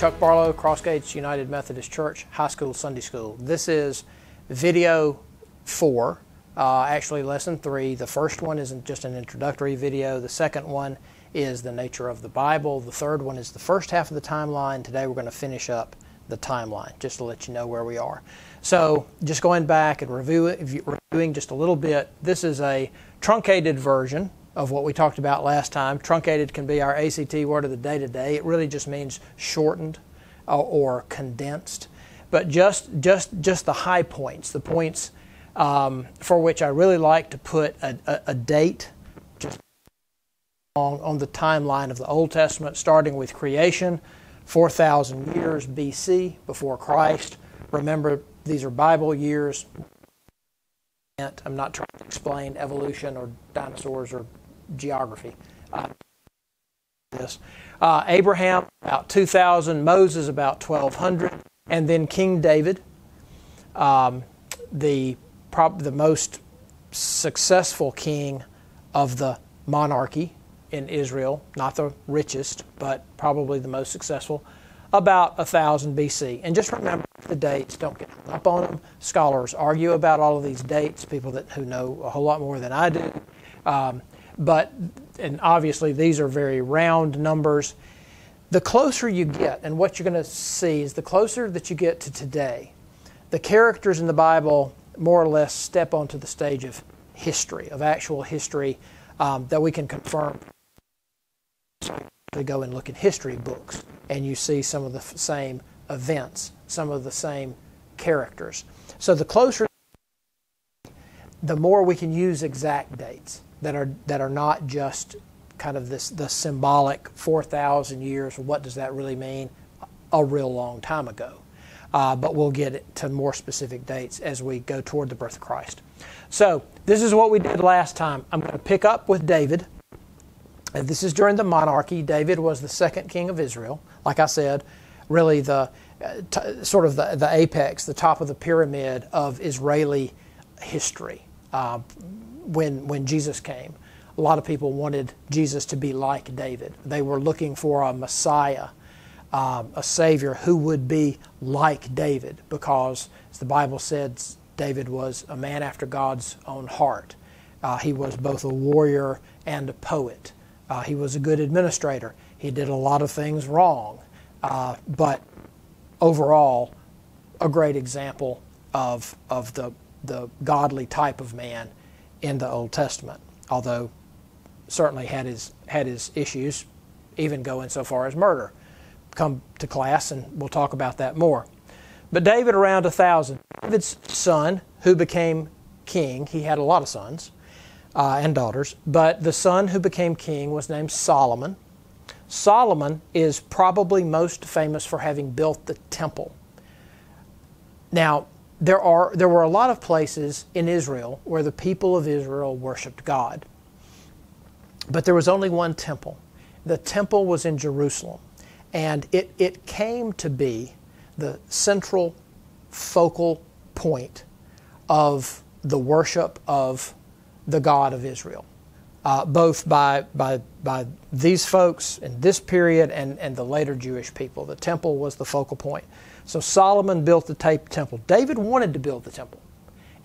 Chuck Barlow, Crossgates United Methodist Church, High School Sunday School. This is video 4, actually lesson 3. The first one is just an introductory video. The second one is the nature of the Bible. The third one is the first half of the timeline. Today we're going to finish up the timeline, just to let you know where we are. So just going back and reviewing just a little bit, this is a truncated version of what we talked about last time. Truncated can be our ACT word of the day today. It really just means shortened or condensed. But just the high points, the points for which I really like to put a date just on the timeline of the Old Testament, starting with creation, 4,000 years BC, before Christ. Remember, these are Bible years. I'm not trying to explain evolution or dinosaurs or geography. Abraham, about 2,000. Moses, about 1,200. And then King David, the most successful king of the monarchy in Israel, not the richest, but probably the most successful, about 1,000 BC. And just remember the dates, don't get hung up on them. Scholars argue about all of these dates, people who know a whole lot more than I do. And obviously these are very round numbers. The closer you get, and what you're going to see is the closer that you get to today, the characters in the Bible more or less step onto the stage of history, of actual history that we can confirm. To go and look at history books, and you see some of the same events, some of the same characters. So the closer, the more we can use exact dates that are not just kind of the symbolic 4,000 years. What does that really mean? A real long time ago. But we'll get to more specific dates as we go toward the birth of Christ. So this is what we did last time. I'm going to pick up with David. And this is during the monarchy. David was the second king of Israel. Like I said, really the sort of the apex, the top of the pyramid of Israeli history. When Jesus came, a lot of people wanted Jesus to be like David. They were looking for a Messiah, a Savior who would be like David, because, as the Bible says, David was a man after God's own heart. He was both a warrior and a poet. He was a good administrator. He did a lot of things wrong, but overall, a great example of the godly type of man in the Old Testament. Although certainly had his issues, even going so far as murder. Come to class, and we'll talk about that more. But David, around 1,000. David's son, who became king, he had a lot of sons. And daughters, but the son who became king was named Solomon. Solomon is probably most famous for having built the temple. Now, there were a lot of places in Israel where the people of Israel worshiped God. But there was only one temple. The temple was in Jerusalem. And it came to be the central focal point of the worship of the God of Israel, both by these folks in this period and the later Jewish people. The temple was the focal point. So Solomon built the temple. David wanted to build the temple,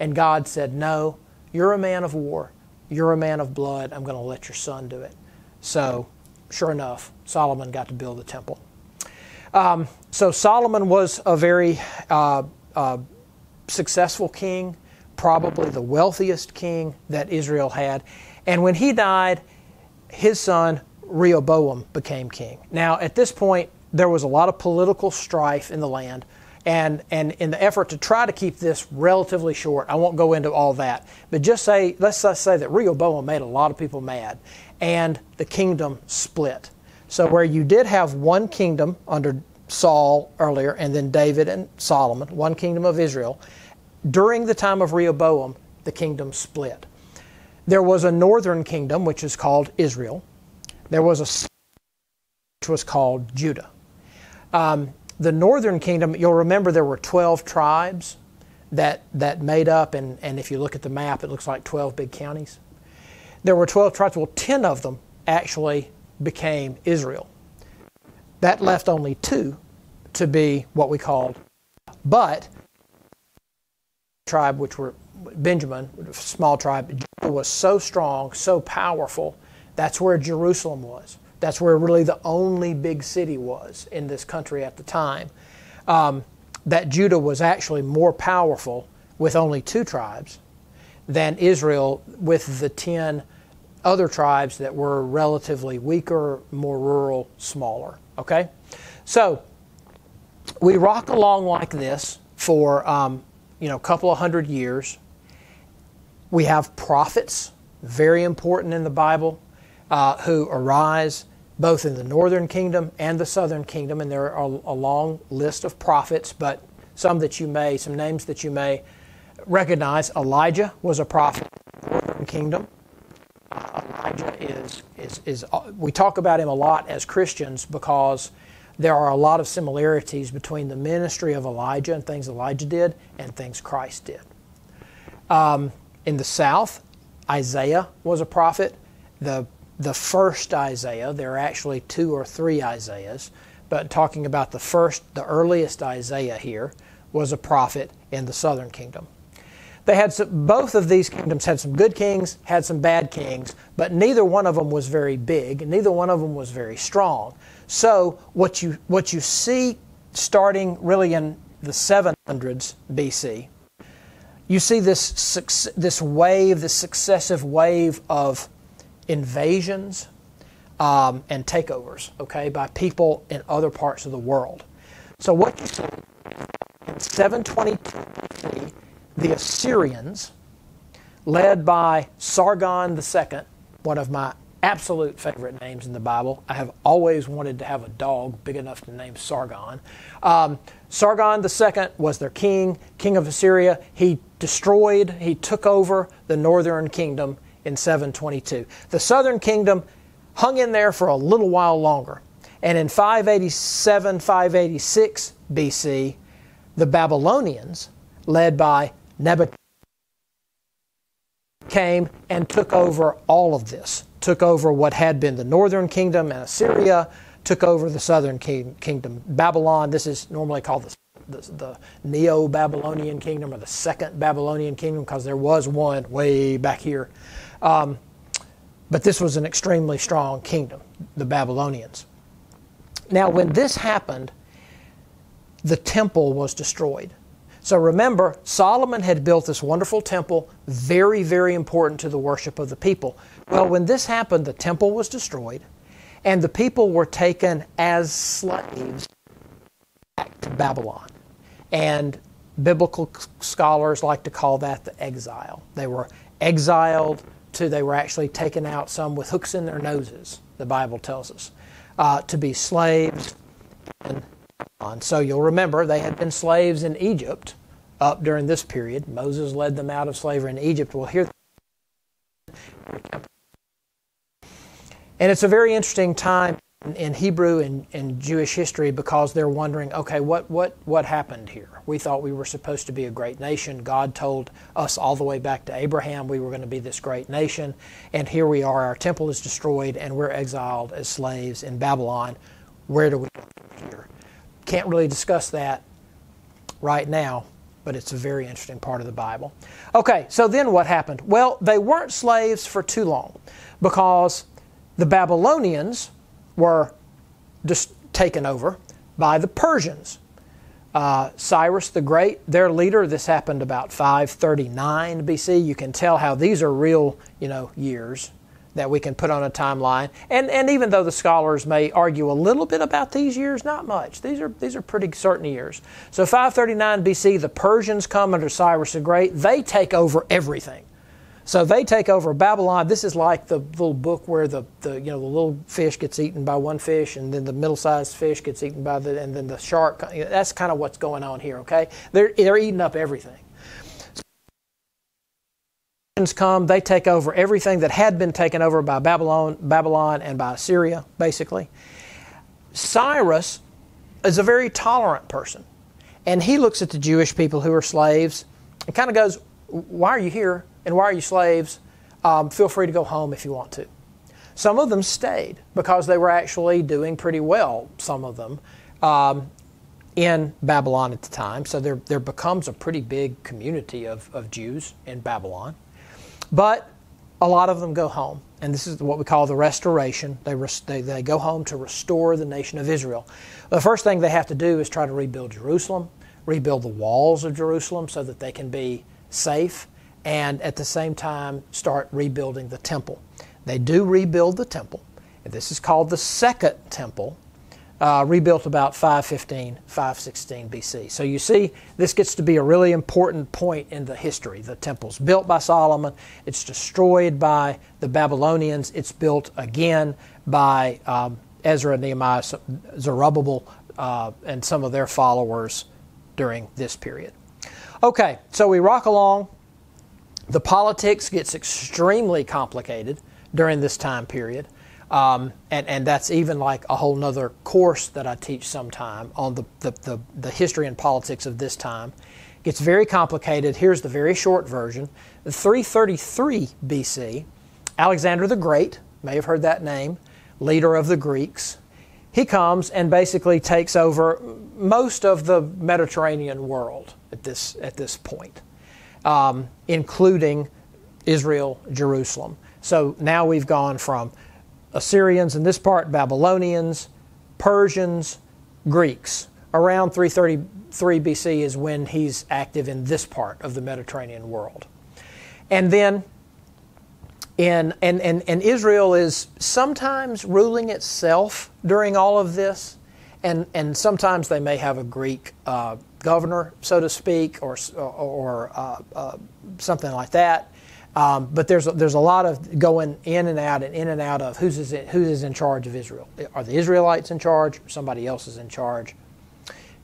and God said, "No, you're a man of war. You're a man of blood. I'm going to let your son do it." So, sure enough, Solomon got to build the temple. So Solomon was a very successful king, probably the wealthiest king that Israel had. And when he died, his son Rehoboam became king. Now, at this point, there was a lot of political strife in the land. And in the effort to try to keep this relatively short, I won't go into all that, but let's just say that Rehoboam made a lot of people mad, and the kingdom split. So where you did have one kingdom under Saul earlier, and then David and Solomon, one kingdom of Israel, during the time of Rehoboam, the kingdom split. There was a northern kingdom, which is called Israel. There was a southern, which was called Judah. The northern kingdom, you'll remember there were 12 tribes that made up, and if you look at the map, it looks like 12 big counties. There were 12 tribes. Well, 10 of them actually became Israel. That left only 2 to be what we called. But tribe, which were Benjamin, a small tribe, was so strong, so powerful. That's where Jerusalem was. That's where really the only big city was in this country at the time. That Judah was actually more powerful with only 2 tribes than Israel with the 10 other tribes that were relatively weaker, more rural, smaller. Okay? So we rock along like this for a couple of hundred years. We have prophets, very important in the Bible, who arise both in the northern kingdom and the southern kingdom, and there are a long list of prophets, but some names that you may recognize. Elijah was a prophet in the northern kingdom. Elijah is we talk about him a lot as Christians because there are a lot of similarities between the ministry of Elijah and things Elijah did and things Christ did. In the south, Isaiah was a prophet. The first Isaiah, there are actually 2 or 3 Isaiahs, but talking about the earliest Isaiah here, was a prophet in the southern kingdom. Both of these kingdoms had some good kings, had some bad kings, but neither one of them was very big, neither one of them was very strong. So what you see starting really in the 700s BC, you see this successive wave of invasions and takeovers, okay, by people in other parts of the world. So what you see in 722 BC, the Assyrians, led by Sargon II, one of my absolute favorite names in the Bible. I have always wanted to have a dog big enough to name Sargon. Sargon II was their king of Assyria. He took over the northern kingdom in 722. The southern kingdom hung in there for a little while longer. And in 587, 586 BC, the Babylonians, led by Nebuchadnezzar, came and took over all of this. Took over what had been the northern kingdom and Assyria, took over the southern kingdom. Babylon, this is normally called the Neo-Babylonian kingdom or the second Babylonian kingdom because there was one way back here. But this was an extremely strong kingdom, the Babylonians. Now, when this happened, the temple was destroyed. So remember, Solomon had built this wonderful temple, very, very important to the worship of the people. Well, when this happened, the temple was destroyed, and the people were taken as slaves back to Babylon. And biblical scholars like to call that the exile. They were exiled they were actually taken out, some with hooks in their noses, the Bible tells us, to be slaves. And so you'll remember they had been slaves in Egypt up during this period. Moses led them out of slavery in Egypt. We'll hear. And it's a very interesting time in Hebrew and Jewish history because they're wondering, okay, what happened here? We thought we were supposed to be a great nation. God told us all the way back to Abraham we were going to be this great nation. And here we are, our temple is destroyed, and we're exiled as slaves in Babylon. Where do we go from here? Can't really discuss that right now, but it's a very interesting part of the Bible. Okay, so then what happened? Well, they weren't slaves for too long because the Babylonians were just taken over by the Persians. Cyrus the Great, their leader, this happened about 539 BC. You can tell how these are real, years that we can put on a timeline. And even though the scholars may argue a little bit about these years, not much. These are pretty certain years. So 539 BC, the Persians come under Cyrus the Great. They take over everything. So they take over Babylon. This is like the little book where the little fish gets eaten by one fish, and then the middle-sized fish gets eaten by and then the shark. That's kind of what's going on here. Okay, they're eating up everything. So come, they take over everything that had been taken over by Babylon and by Assyria, basically. Cyrus is a very tolerant person, and he looks at the Jewish people who are slaves and kind of goes, "Why are you here? And why are you slaves? Feel free to go home if you want to." Some of them stayed because they were actually doing pretty well, some of them. in Babylon at the time. So there becomes a pretty big community of Jews in Babylon. But a lot of them go home. And this is what we call the restoration. They go home to restore the nation of Israel. The first thing they have to do is try to rebuild Jerusalem, rebuild the walls of Jerusalem so that they can be safe, and at the same time start rebuilding the temple. They do rebuild the temple. And this is called the Second Temple, rebuilt about 515, 516 BC. So you see, this gets to be a really important point in the history. The temple's built by Solomon. It's destroyed by the Babylonians. It's built again by Ezra, Nehemiah, Zerubbabel, and some of their followers during this period. Okay, so we rock along. The politics gets extremely complicated during this time period. And that's even like a whole nother course that I teach sometime on the history and politics of this time. It gets very complicated. Here's the very short version. 333 BC, Alexander the Great, may have heard that name, leader of the Greeks. He comes and basically takes over most of the Mediterranean world at this point, including Israel, Jerusalem. So now we've gone from Assyrians in this part, Babylonians, Persians, Greeks. Around 333 BC is when he's active in this part of the Mediterranean world. And then and Israel is sometimes ruling itself during all of this, and sometimes they may have a Greek governor, so to speak, or something like that. But there's a lot of going in and out of who is in charge of Israel. Are the Israelites in charge? Or somebody else is in charge?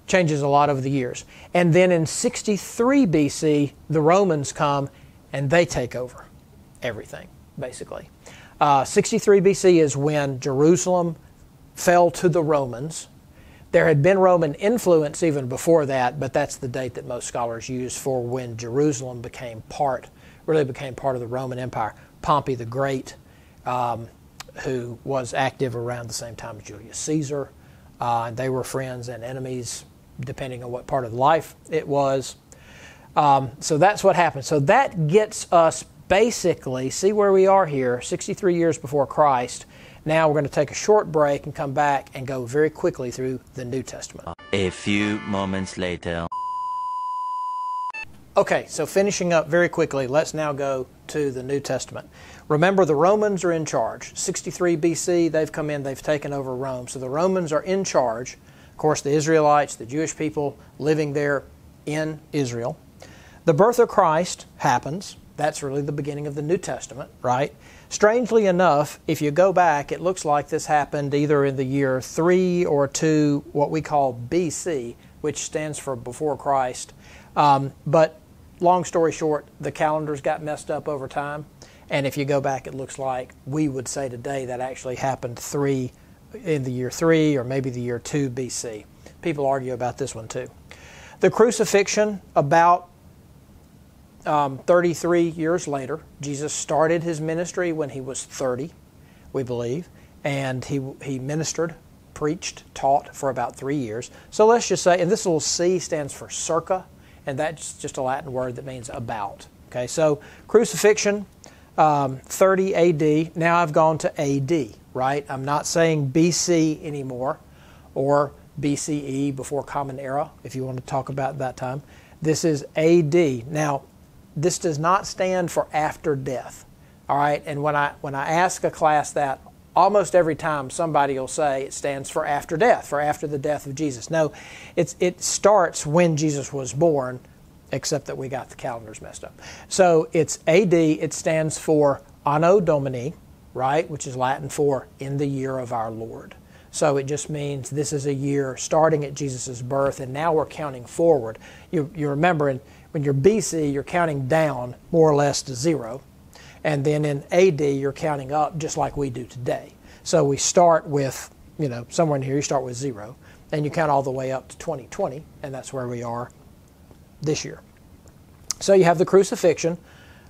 Changes a lot over the years. And then in 63 BC, the Romans come and they take over everything, basically. 63 BC is when Jerusalem fell to the Romans. There had been Roman influence even before that, but that's the date that most scholars use for when Jerusalem really became part of the Roman Empire. Pompey the Great, who was active around the same time as Julius Caesar. They were friends and enemies, depending on what part of life it was. So that's what happened. So that gets us basically, see where we are here, 63 years before Christ. Now we're going to take a short break and come back and go very quickly through the New Testament. A few moments later. Okay, so finishing up very quickly, let's now go to the New Testament. Remember, the Romans are in charge. 63 BC, they've come in, they've taken over Rome. So the Romans are in charge. Of course, the Israelites, the Jewish people living there in Israel. The birth of Christ happens. That's really the beginning of the New Testament, right? Strangely enough, if you go back, it looks like this happened either in the year 3 or 2, what we call BC, which stands for before Christ. But long story short, the calendars got messed up over time. And if you go back, it looks like we would say today that actually happened in the year 3 or maybe the year 2 BC. People argue about this one too. The crucifixion, about 33 years later. Jesus started his ministry when he was 30, we believe. And he ministered, preached, taught for about 3 years. So let's just say, and this little C stands for circa. And that's just a Latin word that means about. Okay, so crucifixion, 30 AD. Now I've gone to AD, right? I'm not saying BC anymore, or BCE, before Common Era, if you want to talk about that time. This is AD. Now, this does not stand for after death, all right? And when I ask a class that, almost every time somebody will say it stands for after death, for after the death of Jesus. No, it starts when Jesus was born, except that we got the calendars messed up. So it's AD, it stands for Anno Domini, right, which is Latin for in the year of our Lord. So it just means this is a year starting at Jesus' birth, and now we're counting forward. You remember, when you're BC, you're counting down more or less to 0. And then in AD, you're counting up just like we do today. So we start with, somewhere in here, you start with 0. And you count all the way up to 2020, and that's where we are this year. So you have the crucifixion,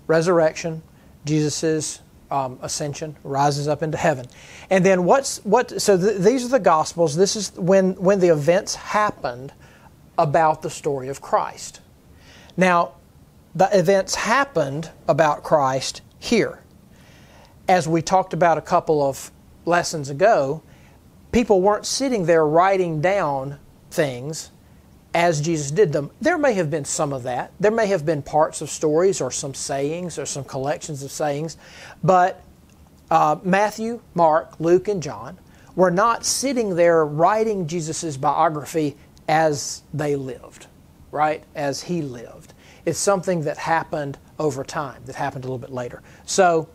resurrection, Jesus' ascension, rises up into heaven. And then so these are the Gospels. This is when the events happened about the story of Christ. Now, the events happened about Christ here. As we talked about a couple of lessons ago, people weren't sitting there writing down things as Jesus did them. There may have been some of that. There may have been parts of stories or some sayings or some collections of sayings, but Matthew, Mark, Luke, and John were not sitting there writing Jesus' biography as they lived, right? As he lived. It's something that happened over time, that happened a little bit later. So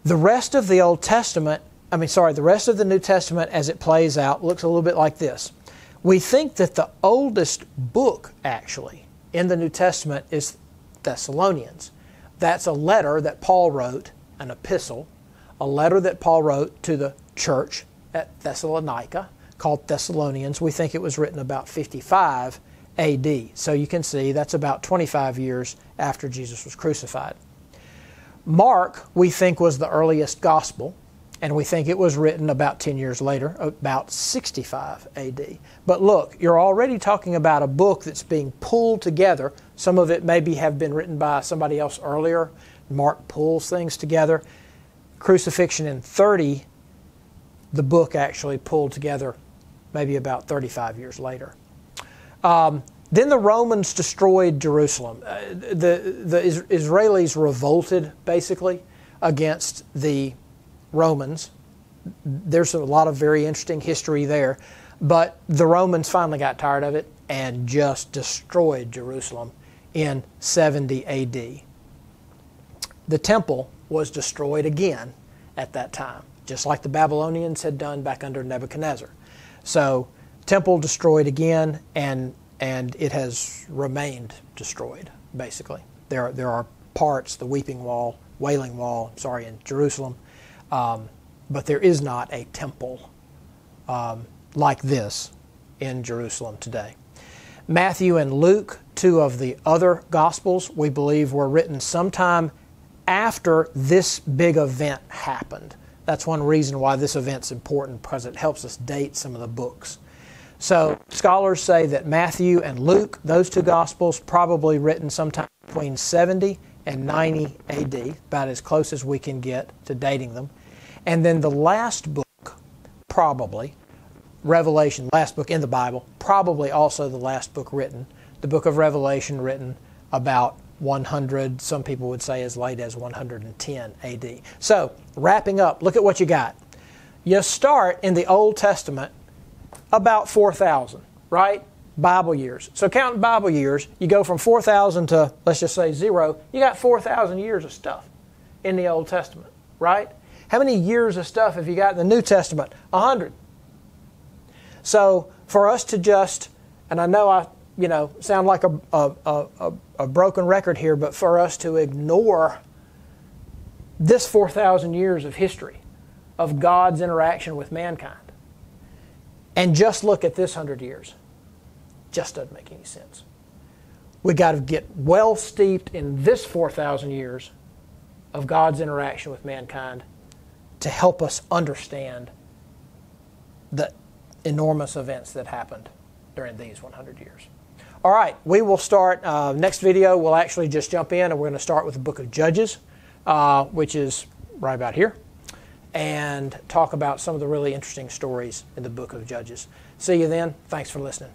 the rest of the the rest of the New Testament as it plays out looks a little bit like this. We think that the oldest book, actually, in the New Testament is Thessalonians. That's a letter that Paul wrote, an epistle, a letter that Paul wrote to the church at Thessalonica, called Thessalonians. We think it was written about 55 AD. So you can see that's about 25 years after Jesus was crucified. Mark, we think, was the earliest gospel, and we think it was written about 10 years later, about 65 AD. But look, you're already talking about a book that's being pulled together. Some of it maybe have been written by somebody else earlier. Mark pulls things together. Crucifixion in 30, the book actually pulled together maybe about 35 years later. Then the Romans destroyed Jerusalem. The Israelis revolted, basically, against the Romans. There's a lot of very interesting history there. But the Romans finally got tired of it and just destroyed Jerusalem in 70 AD. The temple was destroyed again at that time, just like the Babylonians had done back under Nebuchadnezzar. So, temple destroyed again, and it has remained destroyed, basically. There are parts, the Weeping Wall, Wailing Wall, in Jerusalem, but there is not a temple like this in Jerusalem today. Matthew and Luke, two of the other Gospels, we believe were written sometime after this big event happened. That's one reason why this event's important, because it helps us date some of the books. So scholars say that Matthew and Luke, those two Gospels, probably written sometime between 70 and 90 AD, about as close as we can get to dating them. And then the last book, probably, Revelation, last book in the Bible, probably also the last book written, the book of Revelation, written about 100, some people would say as late as 110 AD. So, wrapping up, look at what you got. You start in the Old Testament about 4,000, right? Bible years. So counting Bible years, you go from 4,000 to, let's just say 0. You got 4,000 years of stuff in the Old Testament, right? How many years of stuff have you got in the New Testament? 100. So for us to just, and I know I sound like a broken record here, but for us to ignore this 4,000 years of history of God's interaction with mankind and just look at this 100 years, just doesn't make any sense. We got to get well steeped in this 4,000 years of God's interaction with mankind to help us understand the enormous events that happened during these 100 years. All right, we will start, next video, we'll actually just jump in and we're going to start with the book of Judges, which is right about here, and talk about some of the really interesting stories in the book of Judges. See you then. Thanks for listening.